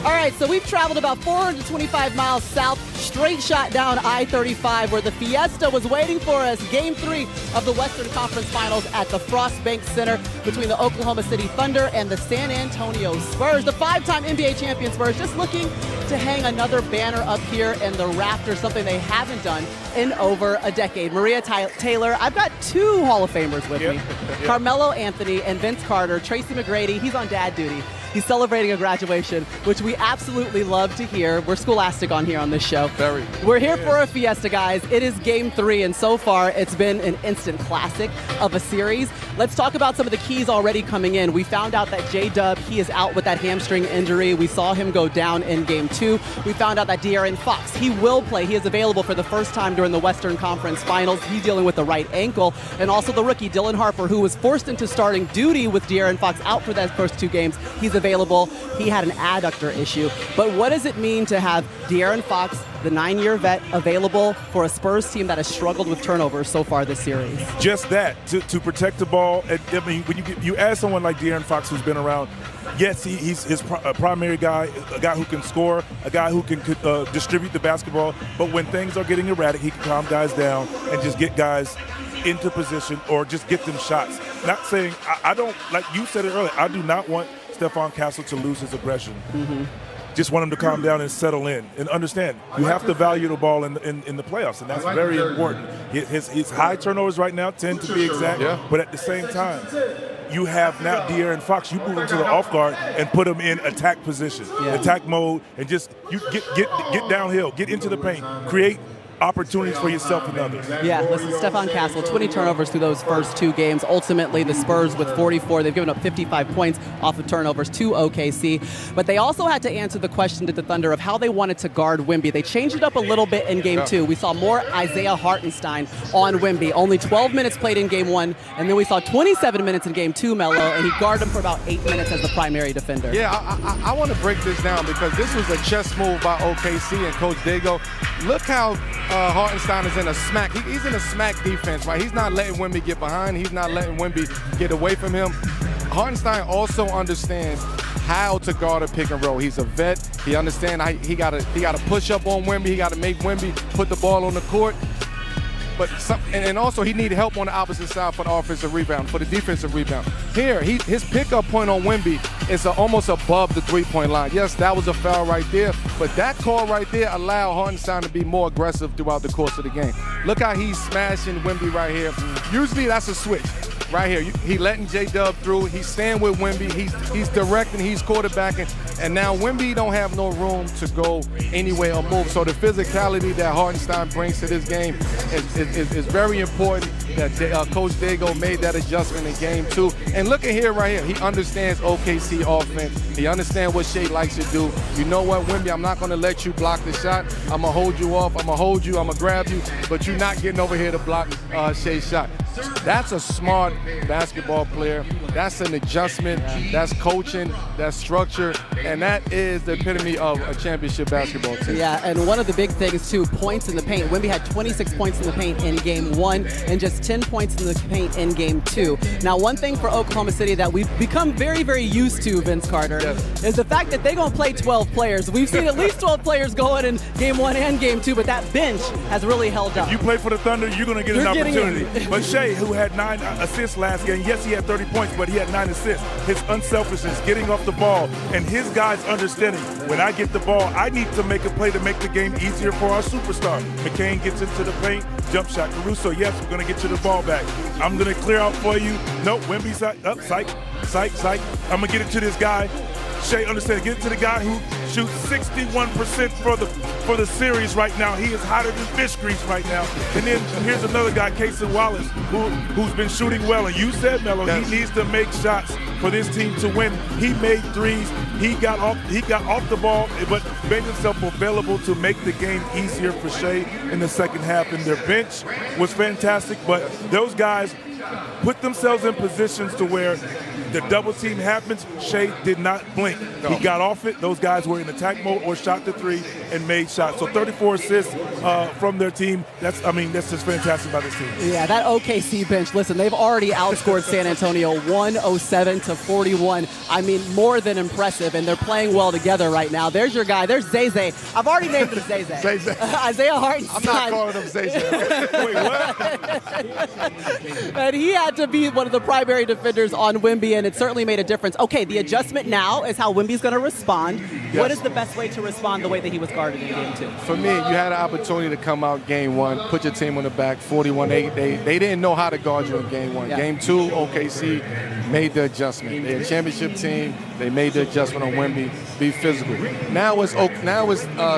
All right, so we've traveled about 425 miles south, straight shot down I-35, where the Fiesta was waiting for us. Game 3 of the Western Conference Finals at the Frost Bank Center between the Oklahoma City Thunder and the San Antonio Spurs. The 5-time NBA champion Spurs just looking to hang another banner up here in the rafters, something they haven't done in over a decade. Maria Taylor, I've got 2 Hall of Famers with me. Carmelo Anthony and Vince Carter. Tracy McGrady, he's on dad duty. He's celebrating a graduation, which we absolutely love to hear. We're scholastic on here on this show. Very. We're here for a fiesta, guys. It is game 3, and so far it's been an instant classic of a series. Let's talk about some of the keys already coming in. We found out that J-Dub, he is out with that hamstring injury. We saw him go down in game 2. We found out that De'Aaron Fox, he will play. He is available for the first time during the Western Conference Finals. He's dealing with the right ankle. And also the rookie, Dylan Harper, who was forced into starting duty with De'Aaron Fox out for that first 2 games. He's available. He had an adductor issue. But what does it mean to have De'Aaron Fox, the 9-year vet, available for a Spurs team that has struggled with turnovers so far this series? Just that, to protect the ball. I mean, when you add someone like De'Aaron Fox, who's been around, yes, he's his primary guy, a guy who can score, a guy who can distribute the basketball. But when things are getting erratic, he can calm guys down and just get guys into position or just get them shots. Not saying, I don't, like you said it earlier, I do not want Stephon Castle to lose his aggression. Just want him to calm down and settle in and understand you have to value the ball in the playoffs, and that's very important. His high turnovers right now tend to be exact, but at the same time, you have now De'Aaron Fox. You move him to the off guard and put him in attack position, attack mode, and just you get downhill, get into the paint, create opportunities for yourself and others. Yeah, listen, Stephon Castle, 20 turnovers through those first 2 games. Ultimately, the Spurs with 44, they've given up 55 points off of turnovers to OKC. But they also had to answer the question to the Thunder of how they wanted to guard Wemby. They changed it up a little bit in game 2. We saw more Isaiah Hartenstein on Wemby. Only 12 minutes played in game 1, and then we saw 27 minutes in game 2, Melo, and he guarded him for about 8 minutes as the primary defender. Yeah, I want to break this down because this was a chess move by OKC and Coach Dago. Look how Hartenstein is in a smack. He's in a smack defense, right? He's not letting Wemby get behind. He's not letting Wemby get away from him. Hartenstein also understands how to guard a pick and roll. He's a vet. He understands he got to push up on Wemby. He got to make Wemby put the ball on the court. But and also he needed help on the opposite side for the offensive rebound, for the defensive rebound. Here, his pickup point on Wemby is almost above the 3-point line. Yes, that was a foul right there, but that call right there allowed Hartenstein to be more aggressive throughout the course of the game. Look how he's smashing Wemby right here. Usually that's a switch. Right here, he letting J-Dub through. He's staying with Wemby. He's directing. He's quarterbacking. And now Wemby don't have no room to go anywhere or move. So the physicality that Hartenstein brings to this game is very important. That Coach Dago made that adjustment in game 2. And look at here, right here. He understands OKC offense. He understands what Shea likes to do. You know what, Wemby? I'm not going to let you block the shot. I'm going to hold you off. I'm going to hold you. I'm going to grab you. But you're not getting over here to block Shea's shot. That's a smart basketball player. That's an adjustment. That's coaching. That's structure. And that is the epitome of a championship basketball team. Yeah, and one of the big things, too, points in the paint. Wemby had 26 points in the paint in game 1 and just 10 points in the paint in game 2. Now, one thing for Oklahoma City that we've become very, very used to, Vince Carter, is the fact that they're going to play 12 players. We've seen at least 12 players going in game 1 and game 2, but that bench has really held up. If you play for the Thunder, you're going to get an opportunity. But Shea, who had 9 assists last game, yes, he had 30 points, but he had 9 assists. His unselfishness, getting off the ball, and his guys understanding, when I get the ball, I need to make a play to make the game easier for our superstar. McCain gets into the paint, jump shot. Caruso, yes, we're going to get you the ball back. I'm going to clear out for you. Nope, Wemby's up, psych. I'm going to get it to this guy. Shea, understand, get it to the guy who shoots 61% for the series right now. He is hotter than fish grease right now. And then here's another guy, Casey Wallace, who's been shooting well. And you said, Melo, he needs to make shots for this team to win. He made threes. He got off the ball, but made himself available to make the game easier for Shea in the second half. And their bench was fantastic, but those guys put themselves in positions to where the double team happens, Shea did not blink. No. He got off it. Those guys were in attack mode or shot the three and made shots. So 34 assists from their team. That's just fantastic by this team. Yeah, that OKC bench, listen, they've already outscored San Antonio 107-41. I mean, more than impressive, and they're playing well together right now. There's your guy. There's Zay. I've already named him Zay. Isaiah Hartenstein. I'm not calling him Zay. Wait, what? And he had to be one of the primary defenders on Wemby, and it certainly made a difference. Okay, the adjustment now is how Wemby's going to respond. Yes. What is the best way to respond the way that he was guarded in Game 2? For me, you had an opportunity to come out Game 1, put your team on the back, 41. They didn't know how to guard you in Game 1. Yeah. Game 2, OKC made the adjustment. They're a championship team. They made the adjustment on Wemby, be physical. Now it's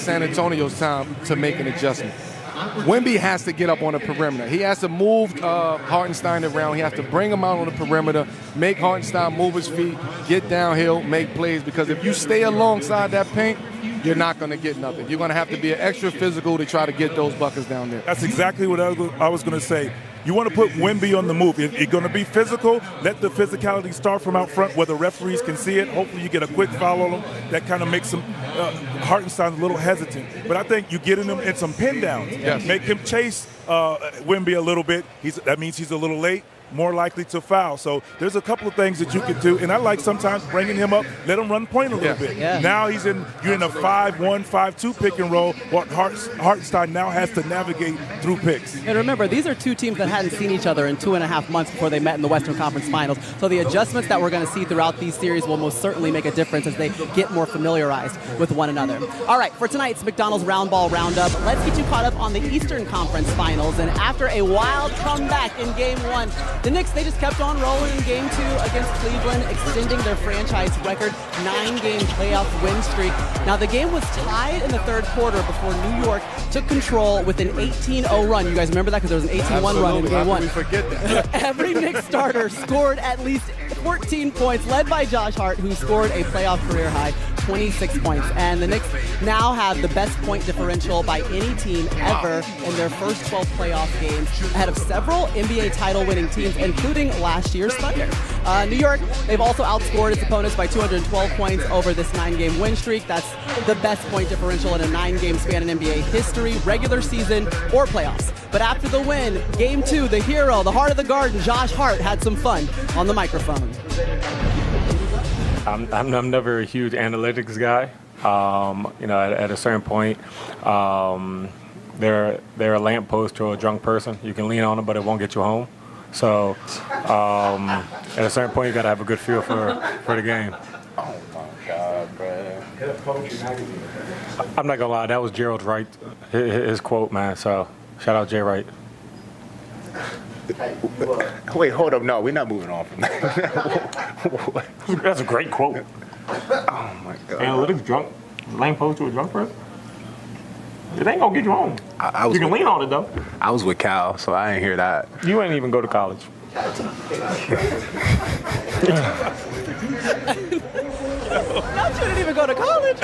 San Antonio's time to make an adjustment. Wemby has to get up on the perimeter. He has to move Hartenstein around. He has to bring him out on the perimeter, make Hartenstein move his feet, get downhill, make plays. Because if you stay alongside that paint, you're not going to get nothing. You're going to have to be extra physical to try to get those buckets down there. That's exactly what I was going to say. You want to put Wemby on the move. If you're going to be physical, let the physicality start from out front where the referees can see it. Hopefully you get a quick foul on him. That kind of makes him Hartenstein a little hesitant. But I think you get him in some pin downs. Yes. Make him chase Wemby a little bit. That means he's a little late, more likely to foul. So there's a couple of things that you can do. And I like sometimes bringing him up, let him run point a little bit. Yeah. Now you're in a 5-1, 5-2 pick and roll. What Hartenstein now has to navigate through picks. And remember, these are two teams that hadn't seen each other in 2.5 months before they met in the Western Conference Finals. So the adjustments that we're going to see throughout these series will most certainly make a difference as they get more familiarized with one another. All right, for tonight's McDonald's Round Ball Roundup, let's get you caught up on the Eastern Conference Finals. And after a wild comeback in Game 1, the Knicks, they just kept on rolling in Game 2 against Cleveland, extending their franchise record 9-game playoff win streak. Now, the game was tied in the third quarter before New York took control with an 18-0 run. You guys remember that? Because there was an 18-1 run in Game 1. We forget that. Every Knicks starter scored at least 14 points, led by Josh Hart, who scored a playoff career high 26 points. And the Knicks now have the best point differential by any team ever in their first 12 playoff games, ahead of several NBA title-winning teams, including last year's Thunder. New York, they've also outscored its opponents by 212 points over this 9-game win streak. That's the best point differential in a 9-game span in NBA history, regular season or playoffs. But after the win, Game 2, the hero, the heart of the garden, Josh Hart, had some fun on the microphone. I'm never a huge analytics guy. At a certain point, they're a lamppost to a drunk person. You can lean on them, but it won't get you home. So at a certain point, you got to have a good feel for the game. Oh, my God, bro. I'm not going to lie. That was Gerald Wright, his quote, man. So shout out Jay Wright. Wait, hold up. No, we're not moving on from that. That's a great quote. Oh, my God. Analytics drunk, lamppost to a drunk person? It ain't gonna get you home. You can lean on it, though. I was with Cal, so I didn't hear that. You ain't even go to college. Not you didn't even go to college.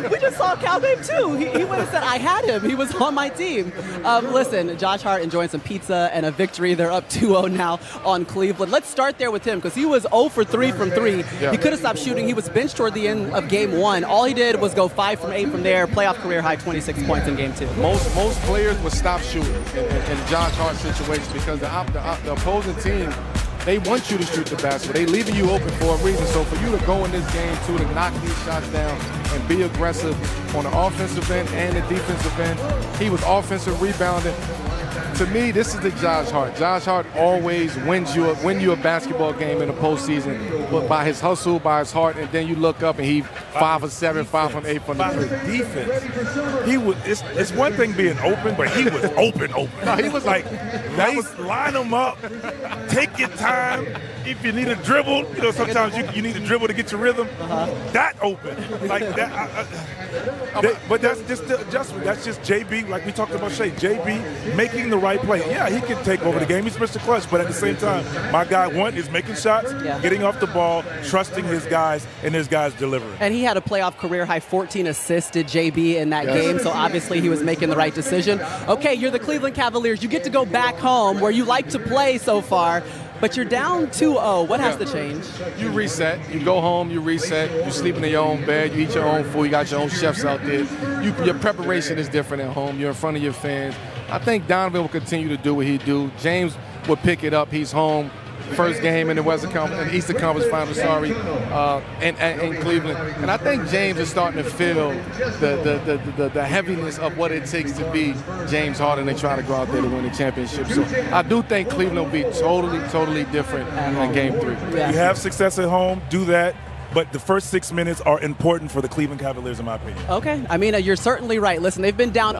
We just saw Cal game 2. He would have said, I had him. He was on my team. Listen, Josh Hart enjoying some pizza and a victory. They're up 2-0 now on Cleveland. Let's start there with him because he was 0 for 3 from 3. Yeah. He could have stopped shooting. He was benched toward the end of Game 1. All he did was go 5 from 8 from there, playoff career high 26 points in Game 2. Most players would stop shooting in Josh Hart's situation because the opposing team, they want you to shoot the basket. They leaving you open for a reason. So for you to go in this game, too, to knock these shots down and be aggressive on the offensive end and the defensive end, he was offensive rebounding. To me, this is the Josh Hart. Josh Hart always wins you a basketball game in the postseason, but by his hustle, by his heart, and then you look up and he 5 of 7, 5 from 8 from the three. Defense. He was. It's one thing being open, but he was open. No, he was like, line them up, take your time. If you need a dribble, sometimes you need a dribble to get your rhythm. That open, like that. But that's just the adjustment. That's just JB, like we talked about Shea. JB making the right play. Yeah, he can take over the game. He's Mr. Clutch, but at the same time, my guy, one, is making shots, getting off the ball, trusting his guys, and his guys delivering. And he had a playoff career high 14 assists, did JB, in that game, so obviously he was making the right decision. Okay, you're the Cleveland Cavaliers. You get to go back home where you like to play so far. But you're down 2-0. What has to change? You reset. You go home, you reset. You sleep in your own bed. You eat your own food. You got your own chefs out there. Your preparation is different at home. You're in front of your fans. I think Donovan will continue to do what he do. James will pick it up. He's home. First game in the Eastern Conference Finals, in Cleveland. And I think James is starting to feel the heaviness of what it takes to be James Harden and trying to go out there to win the championship. So I do think Cleveland will be totally different in Game 3. You have success at home, do that. But the first 6 minutes are important for the Cleveland Cavaliers, in my opinion. Okay. I mean, you're certainly right. Listen, they've been down